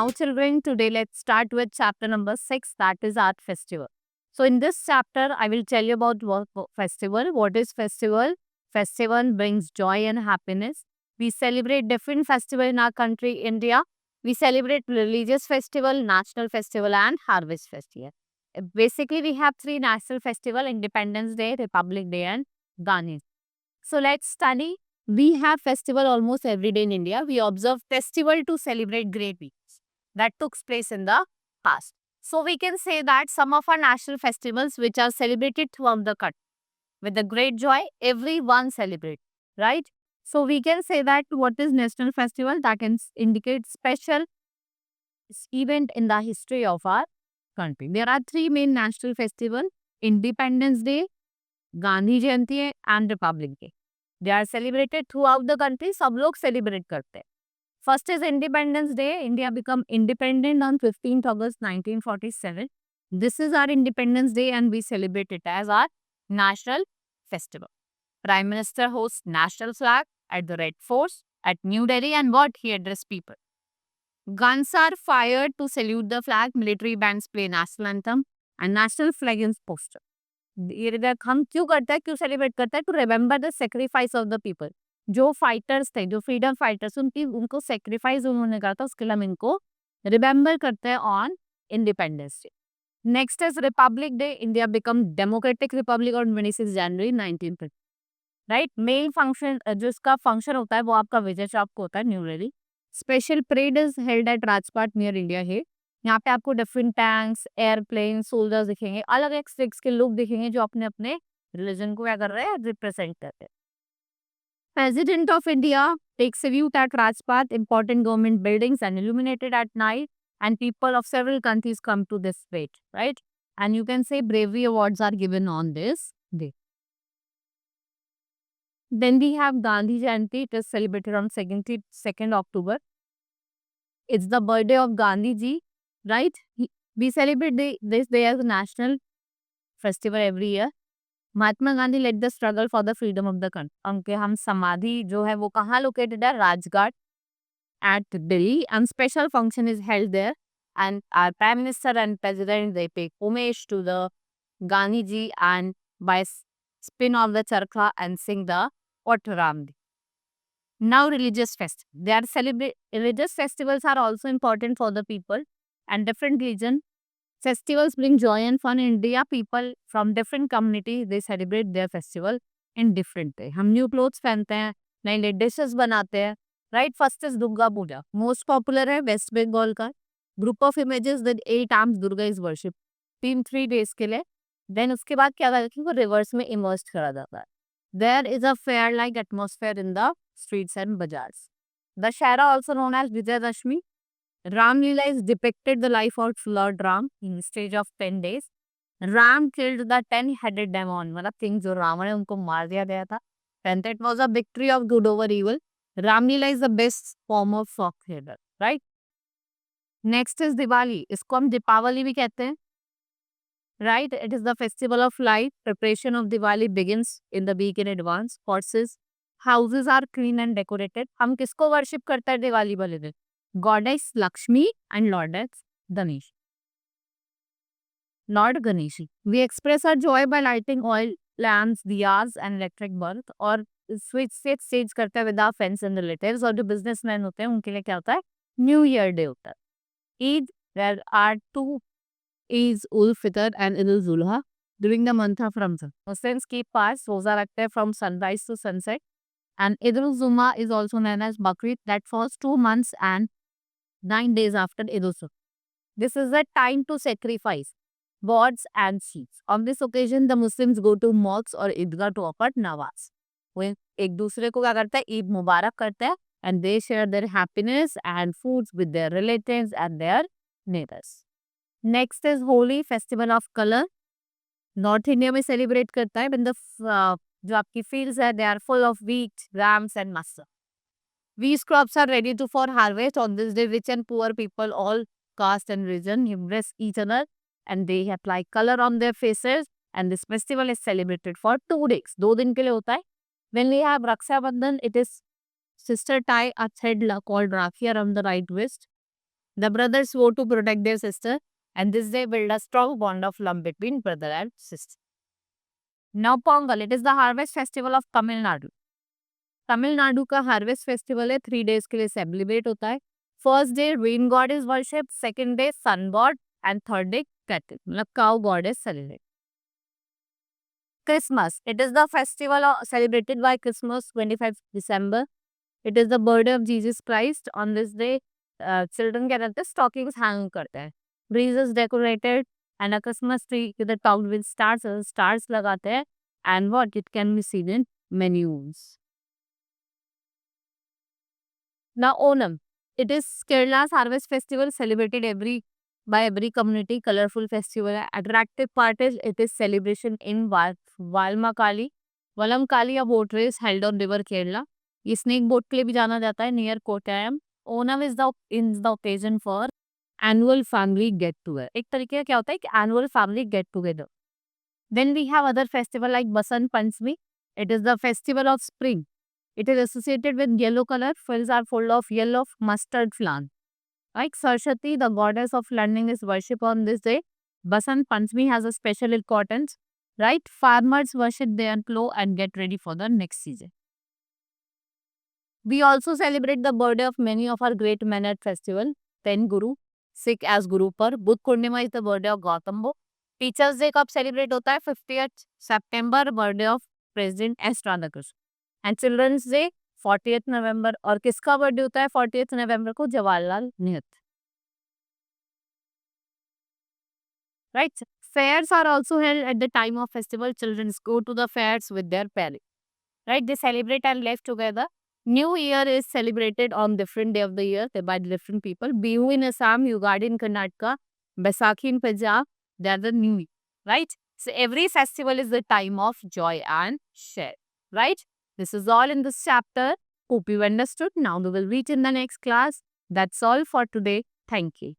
now children, today let's start with chapter number 6, that is art festival. So in this chapter, I will tell you about festival. What is festival? Festival brings joy and happiness. We celebrate different festival in our country, India. We celebrate religious festival, national festival and harvest festival. Basically, we have three national festival: Independence Day, Republic Day and Gandhi. So let's study. We have festival almost every day in India. We observe festival to celebrate great events that took place in the past. So we can say that some of our national festivals which are celebrated throughout the country with the great joy, everyone celebrate, right? So we can say that what is national festival, that can indicate special event in the history of our country. There are three main national festivals: Independence Day, Gandhi Jayanti and Republic Day. They are celebrated throughout the country. सब लोग celebrate करते हैं. First is Independence Day. India become independent on 15th August 1947. This is our Independence Day and we celebrate it as our national festival. Prime Minister hosts national flag at the Red Fort at New Delhi and what he addressed people. Guns are fired to salute the flag. Military bands play national anthem and national flag is posted. ये हम क्यों करते हैं, क्यों celebrate करते हैं? To remember the sacrifice of the people. जो fighters थे, जो फ्रीडम फाइटर्स, उनको सेक्रीफाइस उन्होंने करा था, उसके लिए हम इनको रिमेम्बर करते हैं on independence day. Next is Republic day. India become democratic Republic on 26 January 1950. Right. Main function जो इसका फंक्शन होता है वो आपका विजय चौक को होता है, new Delhi. Special parade is held at राजपाट नियर इंडिया है. यहाँ पे आपको डिफरेंट टैंक्स, एयरप्लेन, सोल्जर्स दिखेंगे, अलग अलग स्टेट्स के लोग दिखेंगे जो अपने अपने रिलीजन को क्या कर रहे हैं, रिप्रेजेंट कर रहे हैं. President of India takes a view at Rajpath, important government buildings and illuminated at night, and people of several countries come to this fete, right? And you can say bravery awards are given on this day. Then we have Gandhi Jayanti. It is celebrated on 2nd October. It's the birthday of Gandhi ji, right? We celebrate this day as a national festival every year. Mahatma Gandhi let the struggle for the freedom of the country. उनके हम समाधि जो है वो कहाँ located है? Rajghat at Delhi, and special function is held there, and our Prime Minister and President, they pay homage to the Gandhi ji and by spin of the charkha and sing the Otramdi. Now religious festivals. They are religious festivals are also important for the people and different religion. Festivals bring joy and fun in India. People from different communities, they celebrate their festival in different way. हम new clothes पहनते हैं, नई नई dishes बनाते हैं, right? First is Durga Puja. Most popular है West Bengal का. Group of images that 8 arms Durga is worshipped. 3 days के लिए. Then उसके बाद क्या होता है कि वो reverse में immersed करा जाता है. There is a fair-like atmosphere in the streets and bazaars. Dussehra, also known as Vijayadashmi. Ram Leela is depicted the life of Lord Ram in the stage of 10 days. Ram killed the 10-headed demon. मतलब king जो रावण है उनको मार दिया गया था. And that was a victory of good over evil. Ram Leela is the best form of folk theatre, right? Next is Diwali. इसको हम दीपावली भी कहते हैं. Right? It is the festival of light. Preparation of Diwali begins in the week in advance. Horses, houses are clean and decorated. हम किसको worship करते हैं दिवाली वाले दिन? Goddess Lakshmi and Lord Ganesh. Lord Ganesh. We express our joy by lighting oil lamps, diyas and electric bulbs. और switch से stage करते हैं with our friends and relatives. और जो बिजनेसमैन होते हैं उनके लिए क्या होता है? न्यू ईयर डे होता है. Eid, there are 2 Eid ul Fitr and Eid ul Zulha during the month of Ramzan. Muslims keep fast, roza rakhte hain from sunrise to sunset. And Eid ul Zuma is also known as Bakrid, that falls 2 months and 9 days after Eid ul Zuha. This is the time to sacrifice birds and sheep. On this occasion, the Muslims go to mosques or Idgah to offer nawaz. वो एक दूसरे को क्या करते हैं? ईद मुबारक करते हैं and they share their happiness and foods with their relatives and their neighbors. Next is Holi, festival of color. North India में सेलिब्रेट करता है when the जो आपकी fields है they are full of wheat, rams and mustard. These crops are ready to for harvest. On this day, rich and poor people, all caste and religion, embrace each other and they apply color on their faces. And this festival is celebrated for 2 days. 2 दिन के लिए होता है. When we have Raksha Bandhan, it is sister tie a thread called Rakhi around the right wrist. The brothers swore to protect their sister, and this day build a strong bond of love between brother and sister. Now Pongal, it is the harvest festival of Tamil Nadu. Tamil Nadu का harvest festival है, 3 days के लिए celebrate होता है. First day rain god is worship, second day sun god and third day cattle मतलब cow god is celebrate. Christmas, it is the festival celebrated by Christmas 25 December. It is the birthday of Jesus Christ. On this day, children क्या करते हैं, stockings hang करते हैं. Breeze is decorated and a Christmas tree with the topped with stars लगाते हैं, and what it can be seen in many homes. Now Onam, it is Kerala's harvest festival celebrated by every community. Colorful festival. Attractive part is it is celebration in Valmakali. Valamkali, a boat race held on river Kerala. ये snake boat के लिए भी जाना जाता है near Kottayam. Onam is the occasion for annual family get together. एक तरीके का क्या होता है कि annual family get together. Then we have other festival like Basant Panchami. It is the festival of spring. It is associated with yellow color. Fields are full of yellow mustard flower. Like Saraswati, the goddess of learning, is worshipped on this day. Basant Panchami has a special importance. Right? Farmers worship their plow and get ready for the next season. We also celebrate the birthday of many of our great men at festival. Then Guru, Sikh as Guru Par. Buddha Purnima is the birthday of Gautam Buddha. Teachers Day कब celebrate होता है? 50th September, birthday of President S. Radhakrishnan. And children's day 40th November. और किसका birthday होता है 40th नवंबर को? Jawaharlal Nehru. Right. Fairs are also held at the time of festival. Children go to the fairs with their parents. Right? They celebrate and live together. New Year is celebrated on different day of the year by different people. Bihu in Assam, Ugadi in Karnataka, Baisakhi in Punjab, they are the New Year. Right? So every festival is the time of joy and share. Right? This is all in this chapter. Hope you understood. Now we will reach in the next class. That's all for today. Thank you.